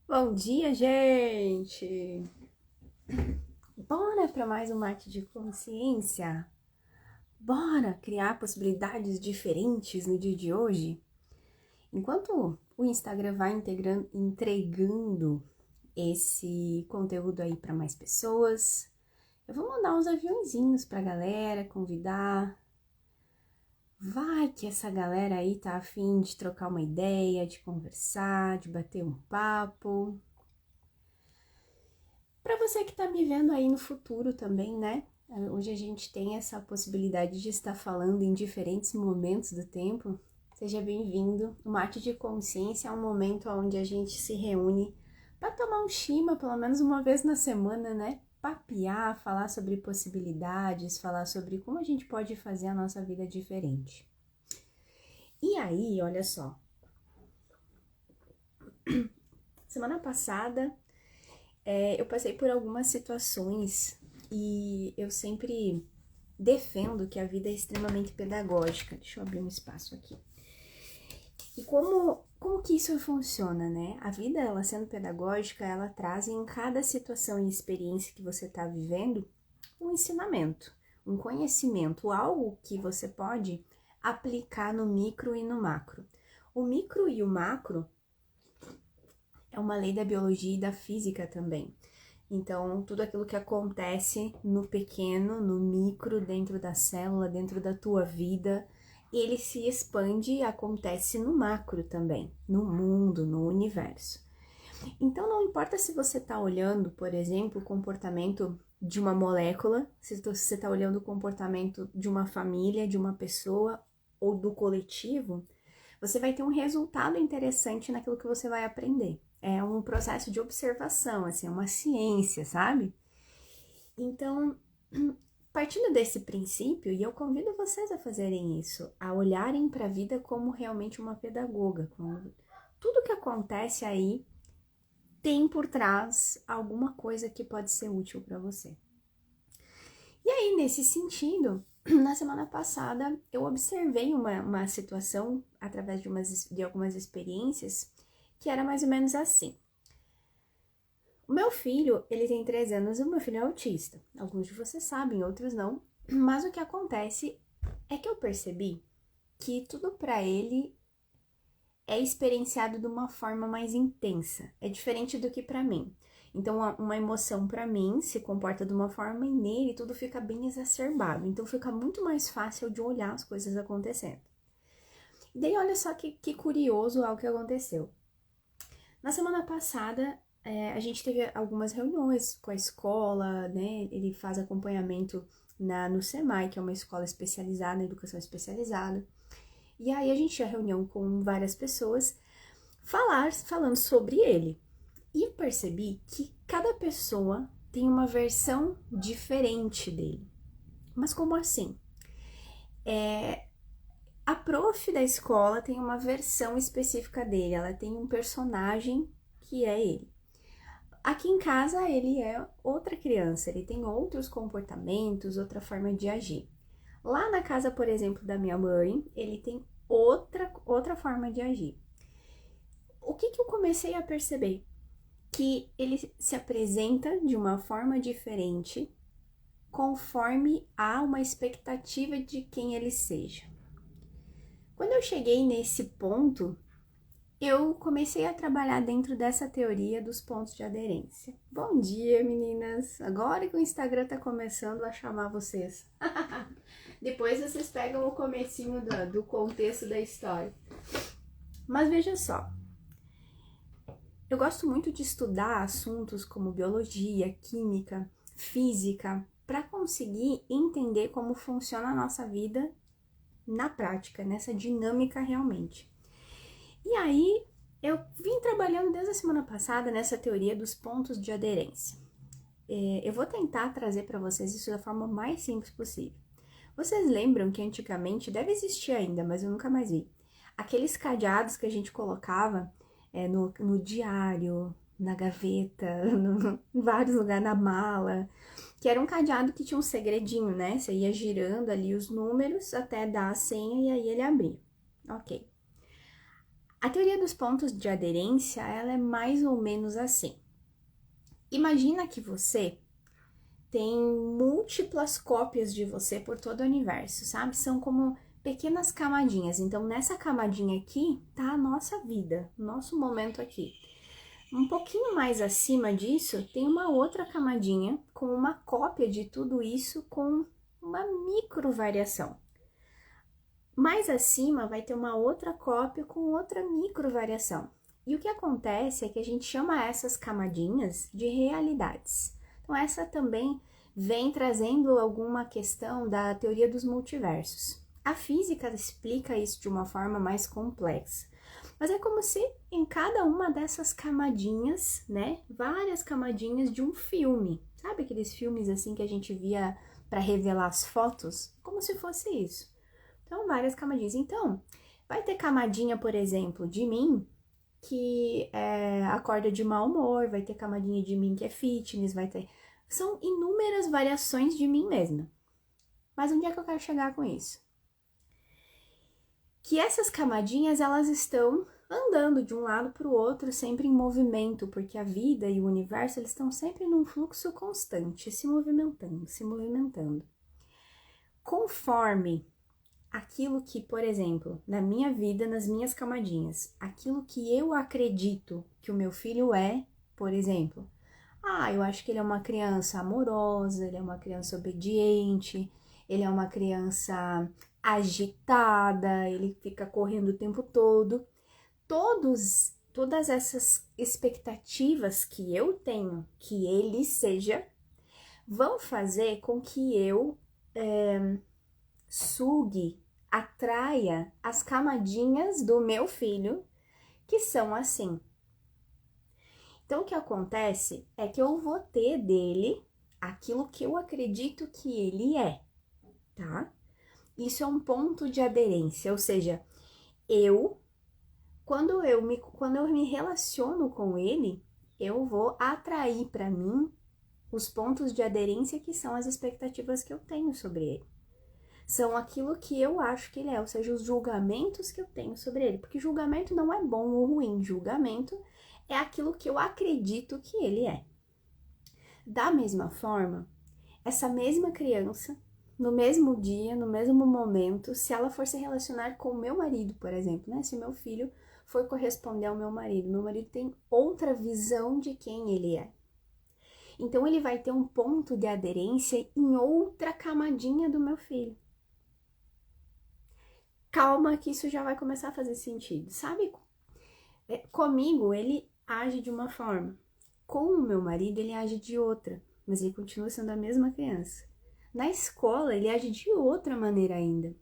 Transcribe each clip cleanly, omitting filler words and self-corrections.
Bom dia, gente! Bora para mais um Mate de Consciência? Bora criar possibilidades diferentes no dia de hoje? Enquanto o Instagram vai entregando esse conteúdo aí para mais pessoas, eu vou mandar uns aviãozinhos pra galera, convidar. Vai que essa galera aí tá a fim de trocar uma ideia, de conversar, de bater um papo. Para você que está me vendo aí no futuro também, né? Hoje a gente tem essa possibilidade de estar falando em diferentes momentos do tempo. Seja bem-vindo. O Mate de Consciência é um momento onde a gente se reúne para tomar um chima, pelo menos uma vez na semana, né? Papear, falar sobre possibilidades, falar sobre como a gente pode fazer a nossa vida diferente. E aí, olha só. Semana passada eu passei por algumas situações e eu sempre defendo que a vida é extremamente pedagógica. Deixa eu abrir um espaço aqui. E como que isso funciona, né? A vida, ela sendo pedagógica, ela traz em cada situação e experiência que você está vivendo um ensinamento, um conhecimento, algo que você pode aplicar no micro e no macro. O micro e o macro é uma lei da biologia e da física também. Então, tudo aquilo que acontece no pequeno, no micro, dentro da célula, dentro da tua vida, ele se expande e acontece no macro também, no mundo, no universo. Então, não importa se você está olhando, por exemplo, o comportamento de uma molécula, se você está olhando o comportamento de uma família, de uma pessoa ou do coletivo, você vai ter um resultado interessante naquilo que você vai aprender. É um processo de observação, assim, é uma ciência, sabe? Então, partindo desse princípio, e eu convido vocês a fazerem isso, a olharem para a vida como realmente uma pedagoga. Tudo que acontece aí tem por trás alguma coisa que pode ser útil para você. E aí, nesse sentido, na semana passada, eu observei uma situação, através de algumas experiências, que era mais ou menos assim. O meu filho, ele tem 13 anos e o meu filho é autista. Alguns de vocês sabem, outros não. Mas o que acontece é que eu percebi que tudo para ele é experienciado de uma forma mais intensa. É diferente do que para mim. Então, uma emoção para mim se comporta de uma forma e nele tudo fica bem exacerbado. Então, fica muito mais fácil de olhar as coisas acontecendo. E daí, olha só que curioso algo que aconteceu. Na semana passada, a gente teve algumas reuniões com a escola, né? Ele faz acompanhamento no SEMAI, que é uma escola especializada, educação especializada. E aí a gente tinha reunião com várias pessoas falando sobre ele. E eu percebi que cada pessoa tem uma versão diferente dele. Mas como assim? A prof da escola tem uma versão específica dele, ela tem um personagem que é ele. Aqui em casa ele é outra criança, ele tem outros comportamentos, outra forma de agir. Lá na casa, por exemplo, da minha mãe, ele tem outra forma de agir. O que eu comecei a perceber? Que ele se apresenta de uma forma diferente conforme há uma expectativa de quem ele seja. Quando eu cheguei nesse ponto, eu comecei a trabalhar dentro dessa teoria dos pontos de aderência. Bom dia, meninas! Agora que o Instagram tá começando a chamar vocês. Depois vocês pegam o comecinho do contexto da história. Mas veja só, eu gosto muito de estudar assuntos como biologia, química, física, para conseguir entender como funciona a nossa vida na prática, nessa dinâmica realmente. E aí, eu vim trabalhando desde a semana passada nessa teoria dos pontos de aderência. Eu vou tentar trazer para vocês isso da forma mais simples possível. Vocês lembram que antigamente, deve existir ainda, mas eu nunca mais vi, aqueles cadeados que a gente colocava no diário, na gaveta, em vários lugares, na mala, que era um cadeado que tinha um segredinho, né? Você ia girando ali os números até dar a senha e aí ele abria. Ok. A teoria dos pontos de aderência, ela é mais ou menos assim. Imagina que você tem múltiplas cópias de você por todo o universo, sabe? São como pequenas camadinhas. Então, nessa camadinha aqui tá a nossa vida, nosso momento aqui. Um pouquinho mais acima disso, tem uma outra camadinha com uma cópia de tudo isso com uma micro variação. Mais acima vai ter uma outra cópia com outra micro variação. E o que acontece é que a gente chama essas camadinhas de realidades. Então, essa também vem trazendo alguma questão da teoria dos multiversos. A física explica isso de uma forma mais complexa. Mas é como se em cada uma dessas camadinhas, né, várias camadinhas de um filme. Sabe aqueles filmes assim que a gente via para revelar as fotos? Como se fosse isso. Então, várias camadinhas. Então, vai ter camadinha, por exemplo, de mim, que acorda de mau humor, vai ter camadinha de mim que é fitness, vai ter... São inúmeras variações de mim mesma. Mas onde é que eu quero chegar com isso? Que essas camadinhas, elas estão andando de um lado para o outro, sempre em movimento, porque a vida e o universo, eles estão sempre num fluxo constante, se movimentando, se movimentando. Conforme aquilo que, por exemplo, na minha vida, nas minhas camadinhas, aquilo que eu acredito que o meu filho é, por exemplo, eu acho que ele é uma criança amorosa, ele é uma criança obediente, ele é uma criança agitada, ele fica correndo o tempo todo. Todas essas expectativas que eu tenho que ele seja, vão fazer com que eu sugue, atraia as camadinhas do meu filho, que são assim. Então, o que acontece é que eu vou ter dele aquilo que eu acredito que ele é, tá? Isso é um ponto de aderência, ou seja, quando eu me relaciono com ele, eu vou atrair para mim os pontos de aderência que são as expectativas que eu tenho sobre ele. São aquilo que eu acho que ele é, ou seja, os julgamentos que eu tenho sobre ele. Porque julgamento não é bom ou ruim, julgamento é aquilo que eu acredito que ele é. Da mesma forma, essa mesma criança, no mesmo dia, no mesmo momento, se ela for se relacionar com o meu marido, por exemplo, né? Se o meu filho for corresponder ao meu marido tem outra visão de quem ele é. Então, ele vai ter um ponto de aderência em outra camadinha do meu filho. Calma que isso já vai começar a fazer sentido, sabe? Comigo, ele age de uma forma. Com o meu marido, ele age de outra, mas ele continua sendo a mesma criança. Na escola, ele age de outra maneira ainda.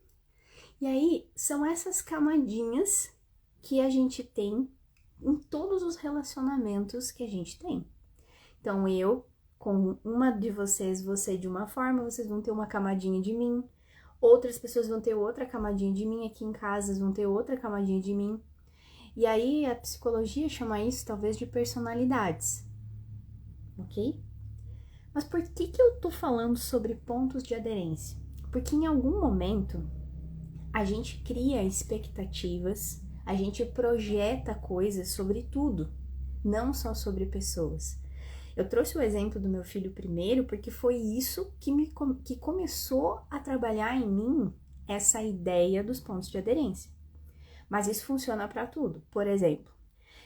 E aí, são essas camadinhas que a gente tem em todos os relacionamentos que a gente tem. Então, eu, com uma de vocês, você de uma forma, vocês vão ter uma camadinha de mim. Outras pessoas vão ter outra camadinha de mim, aqui em casa vão ter outra camadinha de mim. E aí a psicologia chama isso talvez de personalidades, ok? Mas por que eu tô falando sobre pontos de aderência? Porque em algum momento a gente cria expectativas, a gente projeta coisas sobre tudo, não só sobre pessoas. Eu trouxe o exemplo do meu filho primeiro porque foi isso que começou a trabalhar em mim essa ideia dos pontos de aderência. Mas isso funciona para tudo. Por exemplo,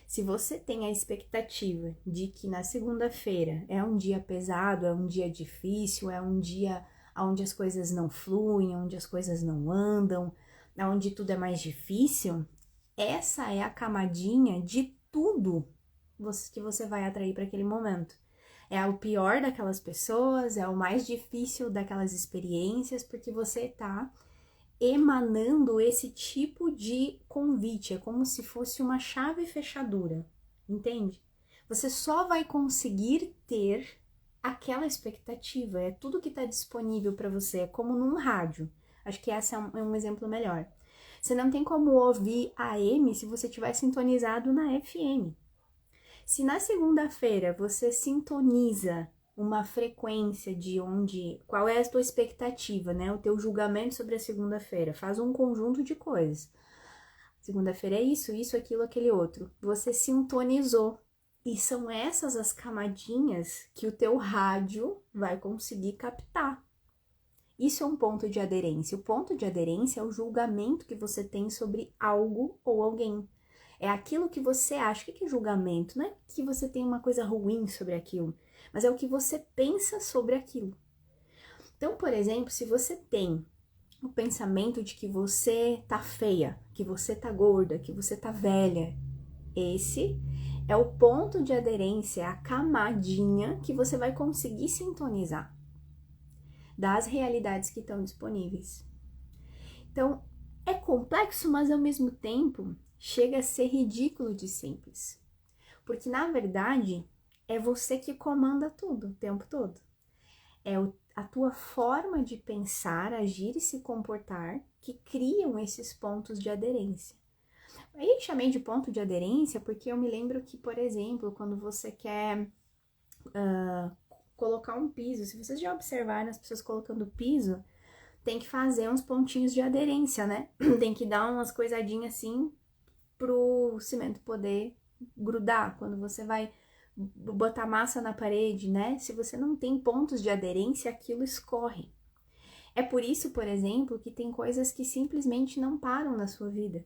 se você tem a expectativa de que na segunda-feira é um dia pesado, é um dia difícil, é um dia onde as coisas não fluem, onde as coisas não andam, onde tudo é mais difícil, essa é a camadinha de tudo que você vai atrair para aquele momento. É o pior daquelas pessoas, é o mais difícil daquelas experiências, porque você tá emanando esse tipo de convite, é como se fosse uma chave fechadura, entende? Você só vai conseguir ter aquela expectativa, é tudo que está disponível para você, é como num rádio. Acho que esse é um exemplo melhor. Você não tem como ouvir AM se você tiver sintonizado na FM. Se na segunda-feira você sintoniza uma frequência qual é a tua expectativa, né? O teu julgamento sobre a segunda-feira, faz um conjunto de coisas. Segunda-feira é isso, aquilo, aquele outro. Você sintonizou. E são essas as camadinhas que o teu rádio vai conseguir captar. Isso é um ponto de aderência. O ponto de aderência é o julgamento que você tem sobre algo ou alguém. É aquilo que você acha. O que é julgamento? Não é que você tem uma coisa ruim sobre aquilo, mas é o que você pensa sobre aquilo. Então, por exemplo, se você tem o pensamento de que você tá feia, que você tá gorda, que você tá velha, esse é o ponto de aderência, a camadinha que você vai conseguir sintonizar das realidades que estão disponíveis. Então, é complexo, mas ao mesmo tempo chega a ser ridículo de simples. Porque, na verdade, é você que comanda tudo o tempo todo. É a tua forma de pensar, agir e se comportar que criam esses pontos de aderência. Aí eu chamei de ponto de aderência porque eu me lembro que, por exemplo, quando você quer colocar um piso, se vocês já observaram as pessoas colocando piso, tem que fazer uns pontinhos de aderência, né? Tem que dar umas coisadinhas assim pro cimento poder grudar. Quando você vai botar massa na parede, né? Se você não tem pontos de aderência, aquilo escorre. É por isso, por exemplo, que tem coisas que simplesmente não param na sua vida.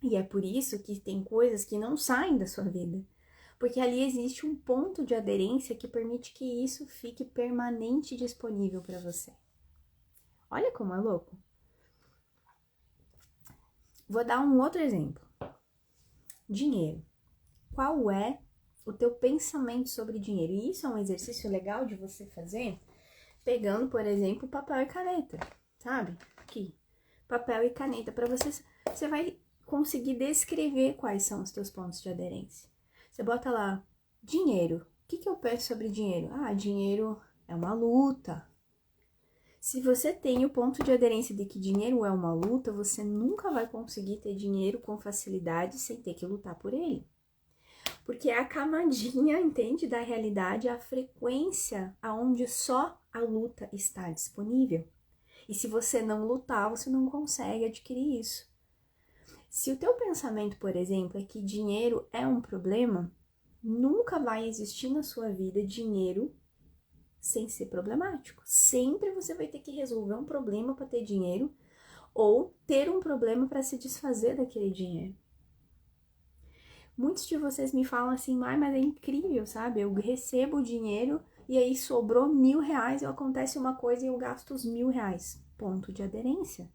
E é por isso que tem coisas que não saem da sua vida. Porque ali existe um ponto de aderência que permite que isso fique permanente e disponível para você. Olha como é louco. Vou dar um outro exemplo. Dinheiro. Qual é o teu pensamento sobre dinheiro? E isso é um exercício legal de você fazer pegando, por exemplo, papel e caneta, sabe? Aqui, papel e caneta, para você vai conseguir descrever quais são os teus pontos de aderência. Você bota lá, dinheiro. O que eu penso sobre dinheiro? Ah, dinheiro é uma luta. Se você tem o ponto de aderência de que dinheiro é uma luta, você nunca vai conseguir ter dinheiro com facilidade sem ter que lutar por ele. Porque é a camadinha, entende, da realidade, a frequência aonde só a luta está disponível. E se você não lutar, você não consegue adquirir isso. Se o teu pensamento, por exemplo, é que dinheiro é um problema, nunca vai existir na sua vida dinheiro sem ser problemático. Sempre você vai ter que resolver um problema para ter dinheiro ou ter um problema para se desfazer daquele dinheiro. Muitos de vocês me falam assim, mas é incrível, sabe? Eu recebo o dinheiro e aí sobrou R$1.000 e acontece uma coisa e eu gasto os R$1.000. Ponto de aderência.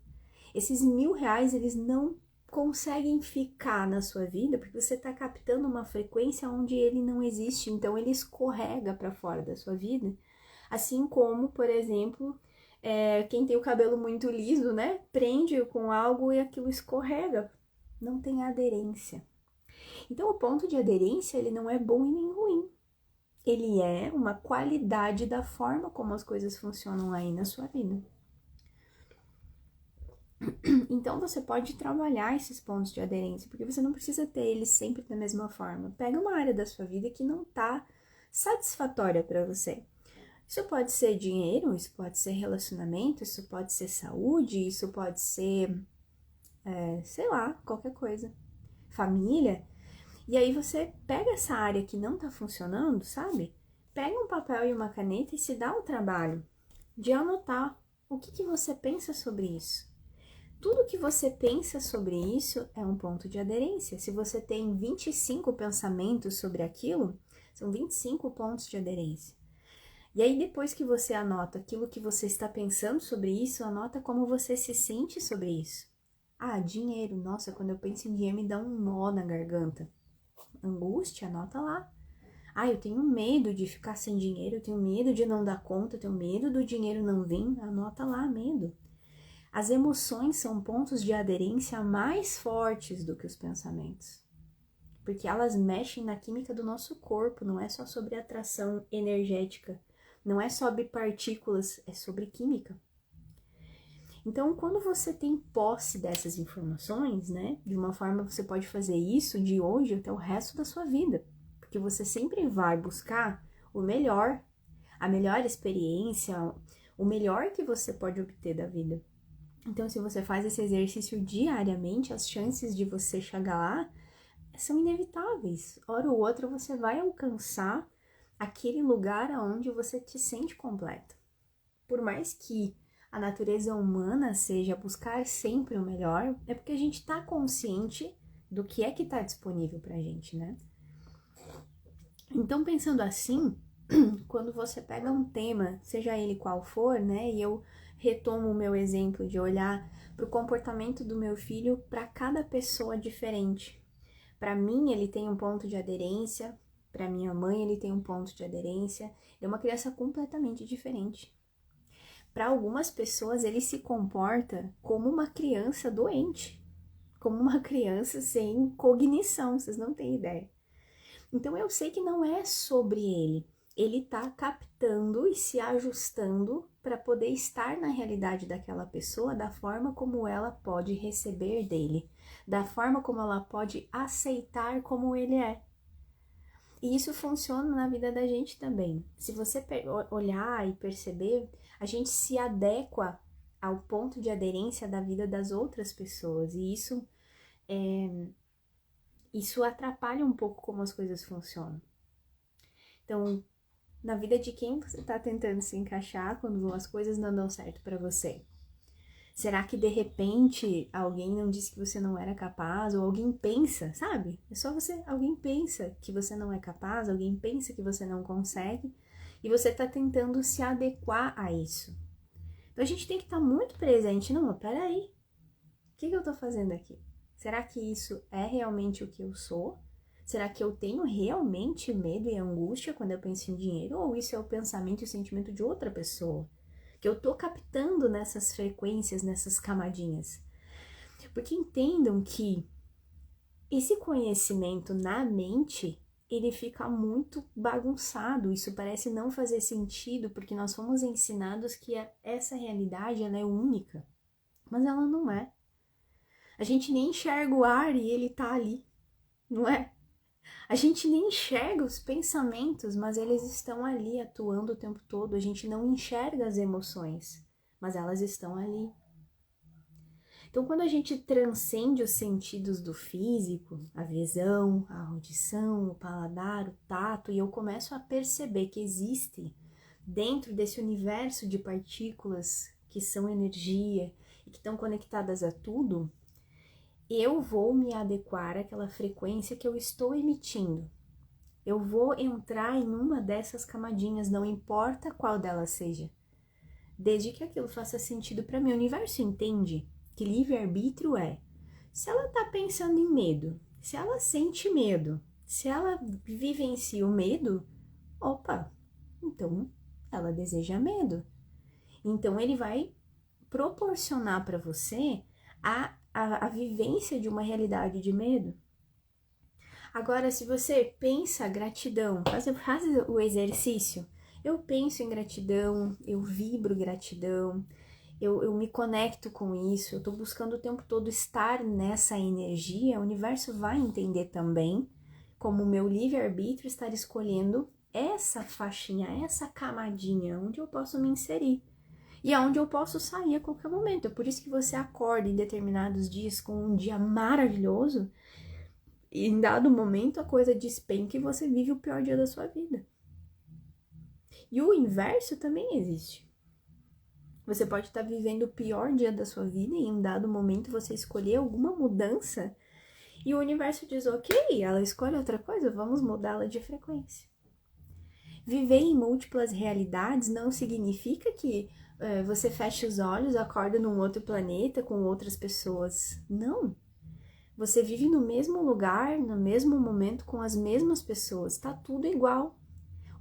Esses R$1.000, eles não conseguem ficar na sua vida porque você está captando uma frequência onde ele não existe, então ele escorrega para fora da sua vida. Assim como, por exemplo, quem tem o cabelo muito liso, né? Prende com algo e aquilo escorrega. Não tem aderência. Então, o ponto de aderência, ele não é bom e nem ruim. Ele é uma qualidade da forma como as coisas funcionam aí na sua vida. Então, você pode trabalhar esses pontos de aderência, porque você não precisa ter eles sempre da mesma forma. Pega uma área da sua vida que não tá satisfatória para você. Isso pode ser dinheiro, isso pode ser relacionamento, isso pode ser saúde, isso pode ser, sei lá, qualquer coisa. Família. E aí você pega essa área que não tá funcionando, sabe? Pega um papel e uma caneta e se dá o trabalho de anotar o que você pensa sobre isso. Tudo que você pensa sobre isso é um ponto de aderência. Se você tem 25 pensamentos sobre aquilo, são 25 pontos de aderência. E aí, depois que você anota aquilo que você está pensando sobre isso, anota como você se sente sobre isso. Ah, dinheiro. Nossa, quando eu penso em dinheiro, me dá um nó na garganta. Angústia, anota lá. Ah, eu tenho medo de ficar sem dinheiro, eu tenho medo de não dar conta, eu tenho medo do dinheiro não vir. Anota lá, medo. As emoções são pontos de aderência mais fortes do que os pensamentos. Porque elas mexem na química do nosso corpo, não é só sobre atração energética. Não é sobre partículas, é sobre química. Então, quando você tem posse dessas informações, né, de uma forma você pode fazer isso de hoje até o resto da sua vida, porque você sempre vai buscar o melhor, a melhor experiência, o melhor que você pode obter da vida. Então, se você faz esse exercício diariamente, as chances de você chegar lá são inevitáveis. Hora ou outra você vai alcançar aquele lugar onde você te sente completo. Por mais que a natureza humana seja buscar sempre o melhor, é porque a gente está consciente do que é que está disponível pra gente, né? Então, pensando assim, quando você pega um tema, seja ele qual for, né, e eu retomo o meu exemplo de olhar para o comportamento do meu filho para cada pessoa diferente. Para mim, ele tem um ponto de aderência, para minha mãe, ele tem um ponto de aderência, é uma criança completamente diferente. Para algumas pessoas, ele se comporta como uma criança doente, como uma criança sem cognição, vocês não têm ideia. Então eu sei que não é sobre ele. Ele tá captando e se ajustando para poder estar na realidade daquela pessoa da forma como ela pode receber dele, da forma como ela pode aceitar como ele é. E isso funciona na vida da gente também. Se você olhar e perceber, a gente se adequa ao ponto de aderência da vida das outras pessoas. E isso atrapalha um pouco como as coisas funcionam. Então, na vida de quem você está tentando se encaixar quando as coisas não dão certo para você? Será que de repente alguém não disse que você não era capaz? Ou alguém pensa, sabe? É só alguém pensa que você não é capaz, alguém pensa que você não consegue, e você está tentando se adequar a isso. Então a gente tem que estar muito presente. Não, mas peraí, o que eu estou fazendo aqui? Será que isso é realmente o que eu sou? Será que eu tenho realmente medo e angústia quando eu penso em dinheiro? Ou isso é o pensamento e o sentimento de outra pessoa? Que eu tô captando nessas frequências, nessas camadinhas. Porque entendam que esse conhecimento na mente, ele fica muito bagunçado. Isso parece não fazer sentido, porque nós fomos ensinados que essa realidade ela é única. Mas ela não é. A gente nem enxerga o ar e ele tá ali, não é? A gente nem enxerga os pensamentos, mas eles estão ali atuando o tempo todo. A gente não enxerga as emoções, mas elas estão ali. Então, quando a gente transcende os sentidos do físico, a visão, a audição, o paladar, o tato, e eu começo a perceber que existe dentro desse universo de partículas que são energia e que estão conectadas a tudo, eu vou me adequar àquela frequência que eu estou emitindo. Eu vou entrar em uma dessas camadinhas, não importa qual delas seja. Desde que aquilo faça sentido para mim. O universo entende que livre-arbítrio é, se ela tá pensando em medo, se ela sente medo, se ela vivencia o medo, opa, então ela deseja medo. Então ele vai proporcionar para você a vivência de uma realidade de medo. Agora, se você pensa gratidão, faz o exercício. Eu penso em gratidão, eu vibro gratidão, eu me conecto com isso, eu tô buscando o tempo todo estar nessa energia, o universo vai entender também como o meu livre-arbítrio estar escolhendo essa faixinha, essa camadinha, onde eu posso me inserir. E aonde eu posso sair a qualquer momento. É por isso que você acorda em determinados dias com um dia maravilhoso e em dado momento a coisa despenca e você vive o pior dia da sua vida. E o inverso também existe. Você pode estar vivendo o pior dia da sua vida e em dado momento você escolher alguma mudança e o universo diz, ok, ela escolhe outra coisa, vamos mudá-la de frequência. Viver em múltiplas realidades não significa que você fecha os olhos, acorda num outro planeta com outras pessoas. Não. Você vive no mesmo lugar, no mesmo momento, com as mesmas pessoas. Tá tudo igual.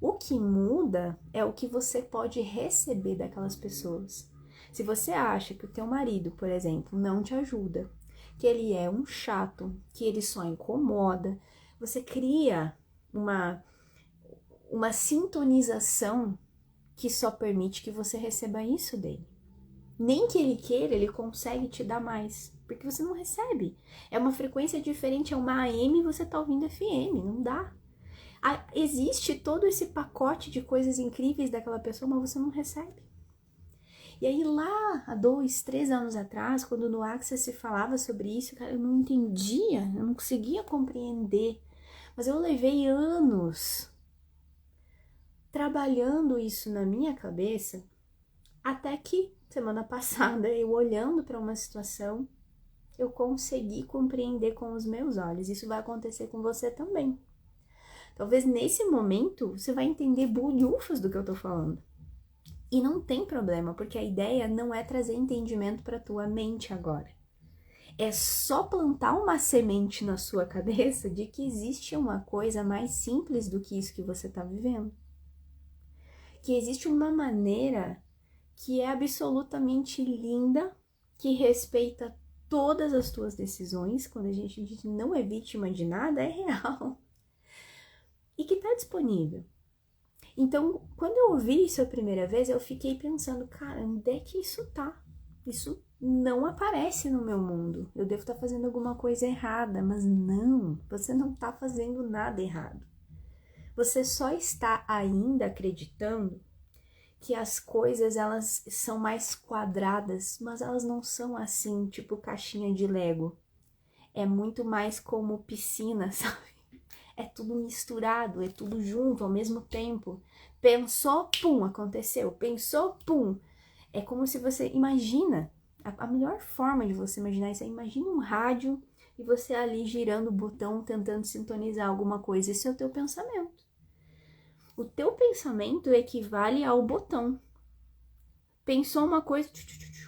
O que muda é o que você pode receber daquelas pessoas. Se você acha que o teu marido, por exemplo, não te ajuda, que ele é um chato, que ele só incomoda, você cria uma sintonização que só permite que você receba isso dele. Nem que ele queira, ele consegue te dar mais, porque você não recebe. É uma frequência diferente, é uma AM e você tá ouvindo FM, não dá. Existe todo esse pacote de coisas incríveis daquela pessoa, mas você não recebe. E aí lá, há 2, 3 anos atrás, quando no Access se falava sobre isso, cara, eu não entendia, eu não conseguia compreender. Mas eu levei anos trabalhando isso na minha cabeça, até que semana passada, eu olhando para uma situação, eu consegui compreender com os meus olhos. Isso vai acontecer com você também. Talvez nesse momento você vai entender bolhufas do que eu tô falando. E não tem problema, porque a ideia não é trazer entendimento para tua mente agora. É só plantar uma semente na sua cabeça de que existe uma coisa mais simples do que isso que você está vivendo. Que existe uma maneira que é absolutamente linda, que respeita todas as tuas decisões. Quando a gente diz não é vítima de nada, é real. E que está disponível. Então, quando eu ouvi isso a primeira vez, eu fiquei pensando, cara, onde é que isso tá? Isso não aparece no meu mundo. Eu devo estar fazendo alguma coisa errada, mas não, você não está fazendo nada errado. Você só está ainda acreditando que as coisas, elas são mais quadradas, mas elas não são assim, tipo caixinha de Lego. É muito mais como piscina, sabe? É tudo misturado, é tudo junto ao mesmo tempo. Pensou, pum, aconteceu. Pensou, pum. É como se você imagina, a melhor forma de você imaginar isso é imagina um rádio e você ali girando o botão tentando sintonizar alguma coisa. Esse é o teu pensamento. O teu pensamento equivale ao botão. Pensou uma coisa,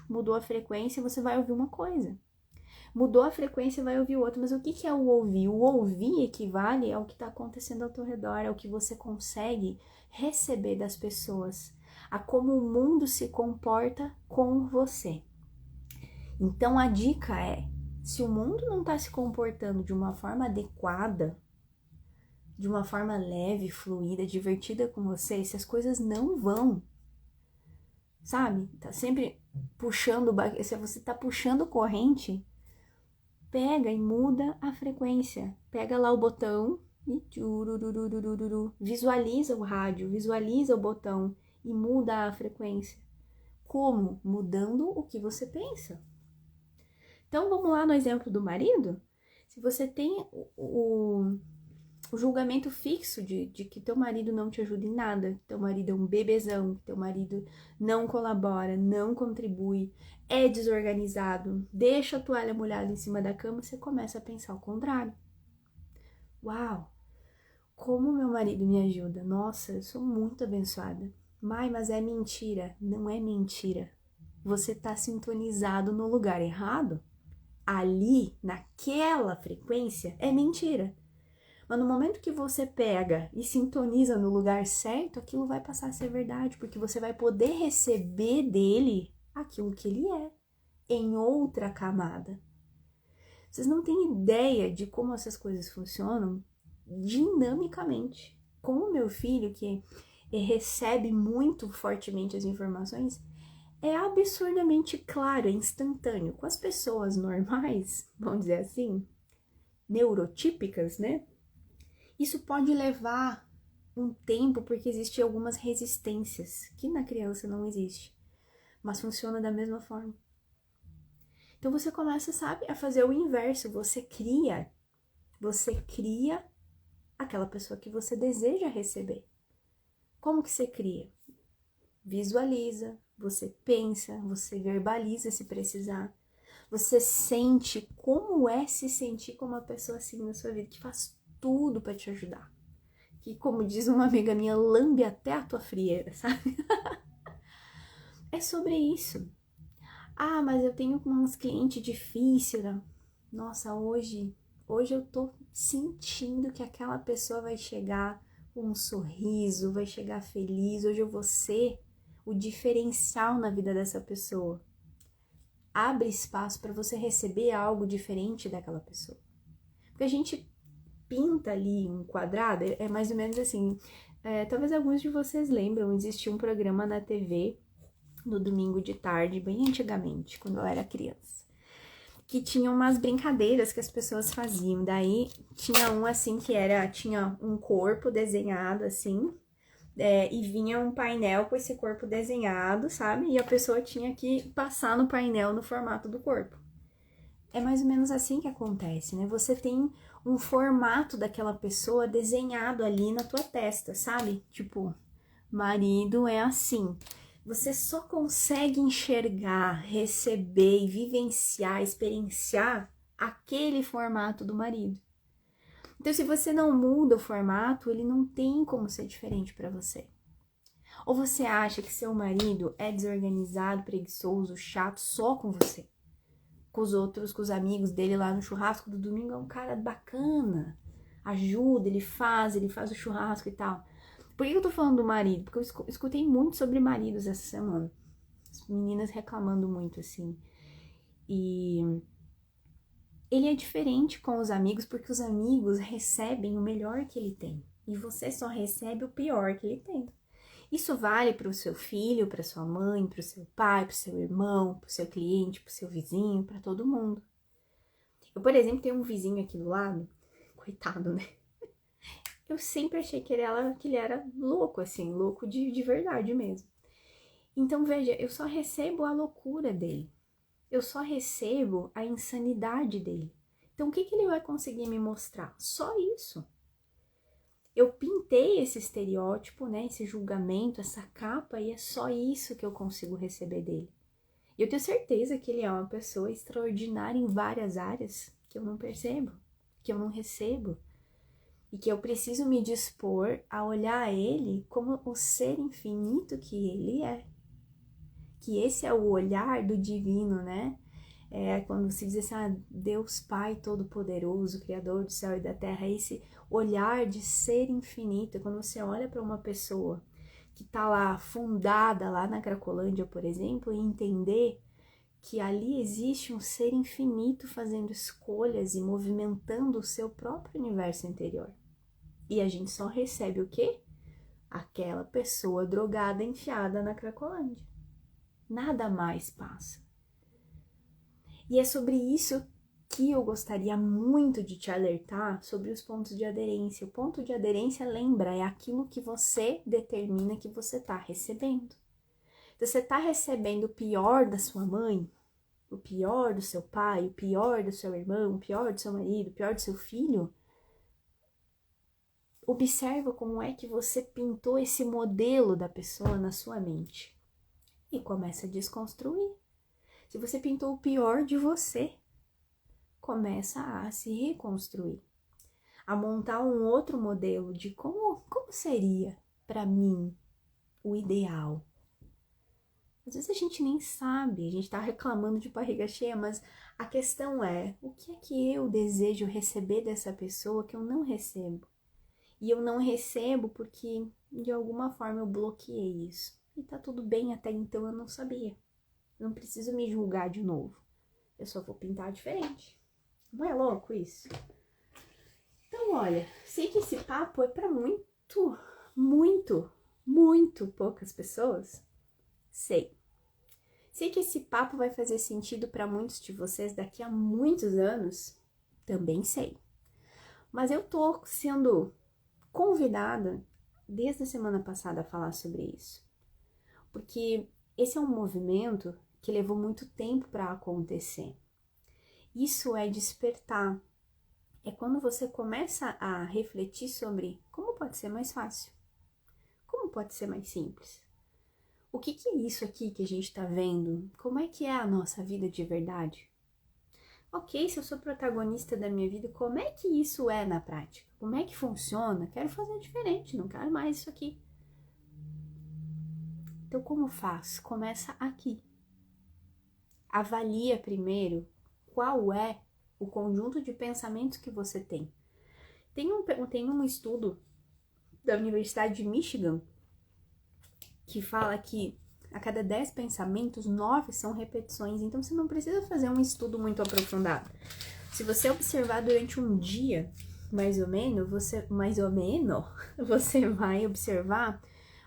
mudou a frequência, você vai ouvir uma coisa. Mudou a frequência, vai ouvir outra. Mas o que é o ouvir? O ouvir equivale ao que está acontecendo ao teu redor, ao que você consegue receber das pessoas, a como o mundo se comporta com você. Então a dica é, se o mundo não está se comportando de uma forma adequada, de uma forma leve, fluida, divertida com você, se as coisas não vão, sabe? Tá sempre puxando, se você tá puxando corrente, pega e muda a frequência. Pega lá o botão e visualiza o rádio, visualiza o botão e muda a frequência. Como? Mudando o que você pensa. Então vamos lá no exemplo do marido. Se você tem o julgamento fixo de que teu marido não te ajuda em nada, teu marido é um bebezão, teu marido não colabora, não contribui, é desorganizado, deixa a toalha molhada em cima da cama, você começa a pensar o contrário. Uau, como meu marido me ajuda, nossa, eu sou muito abençoada. Mas é mentira, não é mentira. Você tá sintonizado no lugar errado. Ali, naquela frequência, é mentira. Mas no momento que você pega e sintoniza no lugar certo, aquilo vai passar a ser verdade, porque você vai poder receber dele aquilo que ele é, em outra camada. Vocês não têm ideia de como essas coisas funcionam dinamicamente. Com o meu filho, que recebe muito fortemente as informações, é absurdamente claro, é instantâneo. Com as pessoas normais, vamos dizer assim, neurotípicas, né? Isso pode levar um tempo porque existem algumas resistências que na criança não existe, mas funciona da mesma forma. Então você começa, sabe, a fazer o inverso, você cria aquela pessoa que você deseja receber. Como que você cria? Visualiza, você pensa, você verbaliza se precisar. Você sente como é se sentir como uma pessoa assim na sua vida, que faz tudo para te ajudar. Que, como diz uma amiga minha, lambe até a tua frieira, sabe? É sobre isso. Ah, mas eu tenho uns clientes difíceis. Né? Nossa, hoje eu tô sentindo que aquela pessoa vai chegar com um sorriso, vai chegar feliz. Hoje eu vou ser o diferencial na vida dessa pessoa. Abre espaço para você receber algo diferente daquela pessoa. Porque a gente pinta ali um quadrado, é mais ou menos assim, talvez alguns de vocês lembram, existia um programa na TV no domingo de tarde, bem antigamente, quando eu era criança, que tinha umas brincadeiras que as pessoas faziam, daí tinha um assim que tinha um corpo desenhado assim, e vinha um painel com esse corpo desenhado, sabe? E a pessoa tinha que passar no painel no formato do corpo. É mais ou menos assim que acontece, né? Você tem um formato daquela pessoa desenhado ali na tua testa, sabe? Tipo, marido é assim. Você só consegue enxergar, receber e vivenciar, experienciar aquele formato do marido. Então, se você não muda o formato, ele não tem como ser diferente para você. Ou você acha que seu marido é desorganizado, preguiçoso, chato só com você? Com os outros, com os amigos dele lá no churrasco do domingo, é um cara bacana, ajuda, ele faz o churrasco e tal. Por que eu tô falando do marido? Porque eu escutei muito sobre maridos essa semana. As meninas reclamando muito, assim. E ele é diferente com os amigos porque os amigos recebem o melhor que ele tem. E você só recebe o pior que ele tem. Isso vale para o seu filho, para sua mãe, para o seu pai, para o seu irmão, para o seu cliente, para o seu vizinho, para todo mundo. Eu, por exemplo, tenho um vizinho aqui do lado, coitado, né? Eu sempre achei que ele era louco, assim, louco de verdade mesmo. Então, veja, eu só recebo a loucura dele. Eu só recebo a insanidade dele. Então, o que ele vai conseguir me mostrar? Só isso. Eu pintei esse estereótipo, né, esse julgamento, essa capa, e é só isso que eu consigo receber dele. E eu tenho certeza que ele é uma pessoa extraordinária em várias áreas que eu não percebo, que eu não recebo, e que eu preciso me dispor a olhar ele como o ser infinito que ele é. Que esse é o olhar do divino, né? É quando se diz assim, Deus Pai Todo-Poderoso, Criador do céu e da terra, esse olhar de ser infinito. É quando você olha para uma pessoa que está lá fundada lá na Cracolândia, por exemplo, e entender que ali existe um ser infinito fazendo escolhas e movimentando o seu próprio universo interior. E a gente só recebe o quê? Aquela pessoa drogada enfiada na Cracolândia. Nada mais passa. E é sobre isso que eu gostaria muito de te alertar, sobre os pontos de aderência. O ponto de aderência, lembra, é aquilo que você determina que você está recebendo. Então, você está recebendo o pior da sua mãe, o pior do seu pai, o pior do seu irmão, o pior do seu marido, o pior do seu filho. Observa como é que você pintou esse modelo da pessoa na sua mente. E começa a desconstruir. Se você pintou o pior de você, começa a se reconstruir, a montar um outro modelo de como seria para mim o ideal. Às vezes a gente nem sabe, a gente tá reclamando de barriga cheia, mas a questão é, o que é que eu desejo receber dessa pessoa que eu não recebo? E eu não recebo porque de alguma forma eu bloqueei isso. E tá tudo bem, até então eu não sabia. Não preciso me julgar de novo. Eu só vou pintar diferente. Não é louco isso? Então, olha, sei que esse papo é para muito poucas pessoas. Sei. Sei que esse papo vai fazer sentido para muitos de vocês daqui a muitos anos. Também sei. Mas eu tô sendo convidada desde a semana passada a falar sobre isso. Porque esse é um movimento que levou muito tempo para acontecer. Isso é despertar. É quando você começa a refletir sobre como pode ser mais fácil, como pode ser mais simples. O que é isso aqui que a gente está vendo? Como é que é a nossa vida de verdade? Ok, se eu sou protagonista da minha vida, como é que isso é na prática? Como é que funciona? Quero fazer diferente, não quero mais isso aqui. Então, como faz? Começa aqui. Avalia primeiro qual é o conjunto de pensamentos que você tem. Tem um estudo da Universidade de Michigan que fala que a cada 10 pensamentos, 9 são repetições. Então, você não precisa fazer um estudo muito aprofundado. Se você observar durante um dia, mais ou menos, você vai observar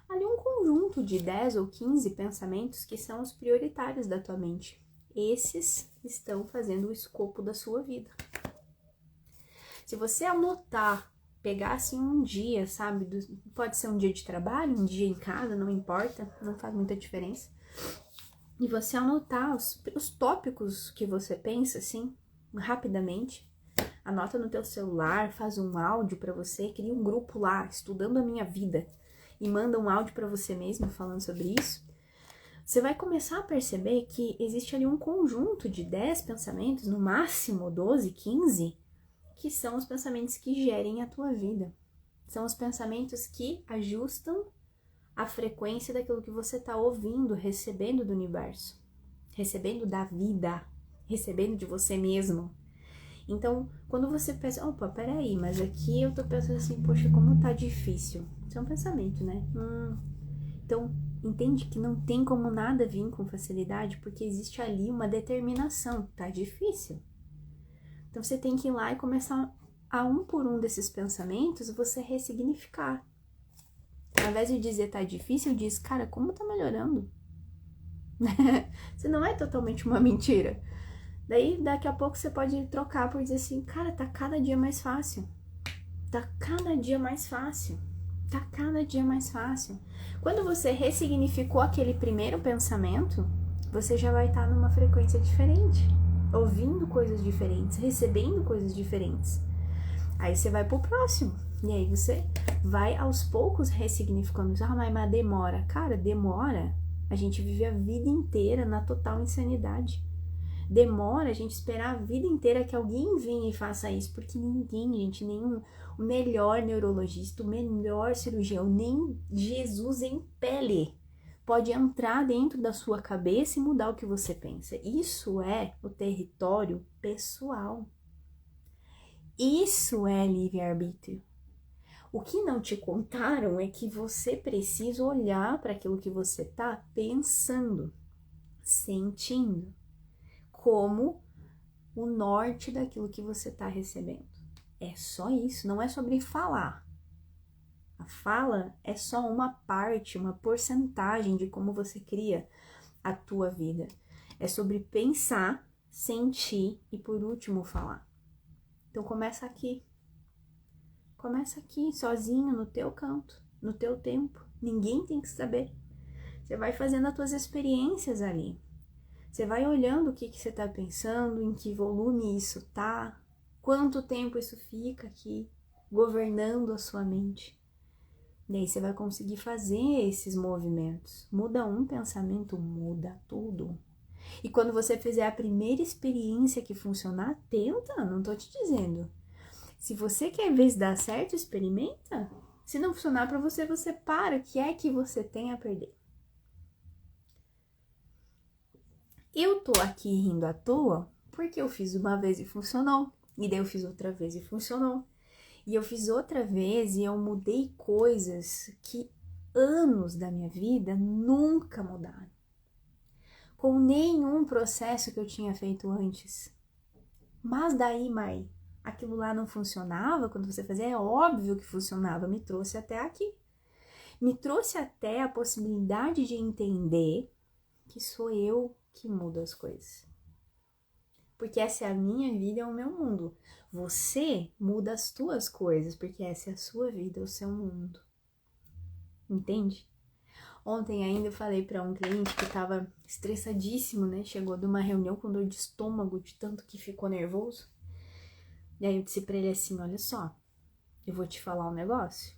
ali um conjunto de 10 ou 15 pensamentos que são os prioritários da tua mente. Esses estão fazendo o escopo da sua vida. Se você anotar pegar assim um dia, sabe? Pode ser um dia de trabalho, um dia em casa, não importa, não faz muita diferença. E você anotar os tópicos que você pensa, assim, rapidamente. Anota no teu celular, faz um áudio pra você, cria um grupo lá, estudando a minha vida, e manda um áudio pra você mesmo falando sobre isso. Você vai começar a perceber que existe ali um conjunto de 10 pensamentos, no máximo 12, 15, que são os pensamentos que gerem a tua vida. São os pensamentos que ajustam a frequência daquilo que você está ouvindo, recebendo do universo, recebendo da vida, recebendo de você mesmo. Então, quando você pensa, opa, peraí, mas aqui eu tô pensando assim, poxa, como tá difícil. Isso é um pensamento, né? Então, entende que não tem como nada vir com facilidade, porque existe ali uma determinação, tá difícil. Então, você tem que ir lá e começar a um por um desses pensamentos, você ressignificar. Ao invés de dizer tá difícil, diz, cara, como tá melhorando? Você não é totalmente uma mentira. Daí, daqui a pouco, você pode trocar por dizer assim, cara, tá cada dia mais fácil. Tá cada dia mais fácil. Tá cada dia mais fácil. Quando você ressignificou aquele primeiro pensamento, você já vai estar numa frequência diferente, ouvindo coisas diferentes, recebendo coisas diferentes. Aí você vai pro próximo. E aí você vai aos poucos ressignificando. Ah, mas demora. Cara, demora. A gente vive a vida inteira na total insanidade. Demora a gente esperar a vida inteira que alguém venha e faça isso, porque ninguém, gente, nenhum, o melhor neurologista, o melhor cirurgião, nem Jesus em pele pode entrar dentro da sua cabeça e mudar o que você pensa. Isso é o território pessoal. Isso é livre-arbítrio. O que não te contaram é que você precisa olhar para aquilo que você está pensando, sentindo, como o norte daquilo que você está recebendo. É só isso, não é sobre falar. A fala é só uma parte, uma porcentagem de como você cria a tua vida. É sobre pensar, sentir e, por último, falar. Então, começa aqui. Começa aqui, sozinho, no teu canto, no teu tempo. Ninguém tem que saber. Você vai fazendo as tuas experiências ali. Você vai olhando o que você está pensando, em que volume isso tá, quanto tempo isso fica aqui, governando a sua mente. E aí você vai conseguir fazer esses movimentos. Muda um pensamento, muda tudo. E quando você fizer a primeira experiência que funcionar, tenta, não tô te dizendo. Se você quer ver se dá certo, experimenta. Se não funcionar para você, você para. O que é que você tem a perder? Eu tô aqui rindo à toa porque eu fiz uma vez e funcionou. E daí eu fiz outra vez e funcionou. E eu fiz outra vez e eu mudei coisas que anos da minha vida nunca mudaram. Com nenhum processo que eu tinha feito antes. Mas daí, Mai, aquilo lá não funcionava quando você fazia? É óbvio que funcionava, me trouxe até aqui. Me trouxe até a possibilidade de entender que sou eu que mudo as coisas. Porque essa é a minha vida, é o meu mundo. Você muda as tuas coisas, porque essa é a sua vida, o seu mundo. Entende? Ontem ainda eu falei para um cliente que estava estressadíssimo, né? Chegou de uma reunião com dor de estômago, de tanto que ficou nervoso. E aí eu disse pra ele assim, olha só, eu vou te falar um negócio.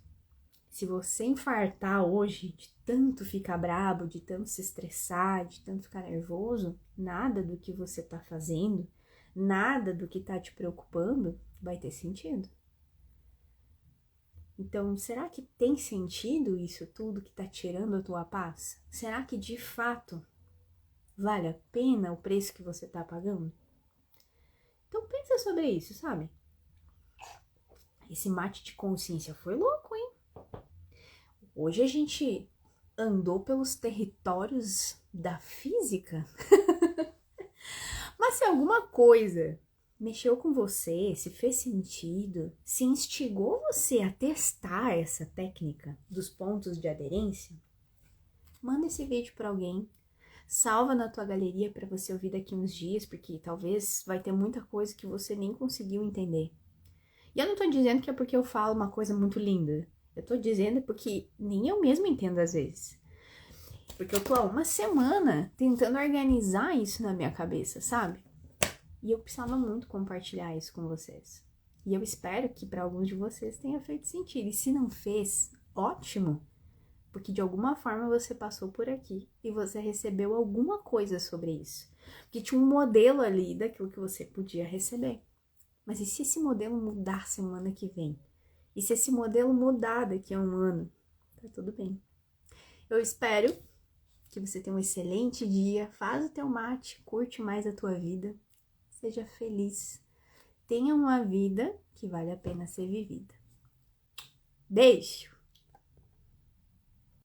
Se você infartar hoje de tanto ficar brabo, de tanto se estressar, de tanto ficar nervoso, nada do que você tá fazendo, nada do que tá te preocupando vai ter sentido. Então, será que tem sentido isso tudo que tá tirando a tua paz? Será que de fato vale a pena o preço que você tá pagando? Então pensa sobre isso, sabe? Esse mate de consciência foi louco, hein? Hoje a gente andou pelos territórios da física. Mas se alguma coisa mexeu com você, se fez sentido, se instigou você a testar essa técnica dos pontos de aderência, manda esse vídeo para alguém, salva na tua galeria para você ouvir daqui uns dias, porque talvez vai ter muita coisa que você nem conseguiu entender. E eu não tô dizendo que é porque eu falo uma coisa muito linda. Eu tô dizendo porque nem eu mesma entendo às vezes. Porque eu tô há uma semana tentando organizar isso na minha cabeça, sabe? E eu precisava muito compartilhar isso com vocês. E eu espero que para alguns de vocês tenha feito sentido. E se não fez, ótimo! Porque de alguma forma você passou por aqui e você recebeu alguma coisa sobre isso. Porque tinha um modelo ali daquilo que você podia receber. Mas e se esse modelo mudar semana que vem? E se esse modelo mudar daqui a um ano? Tá tudo bem. Eu espero que você tenha um excelente dia. Faz o teu mate, curte mais a tua vida. Seja feliz. Tenha uma vida que vale a pena ser vivida. Beijo!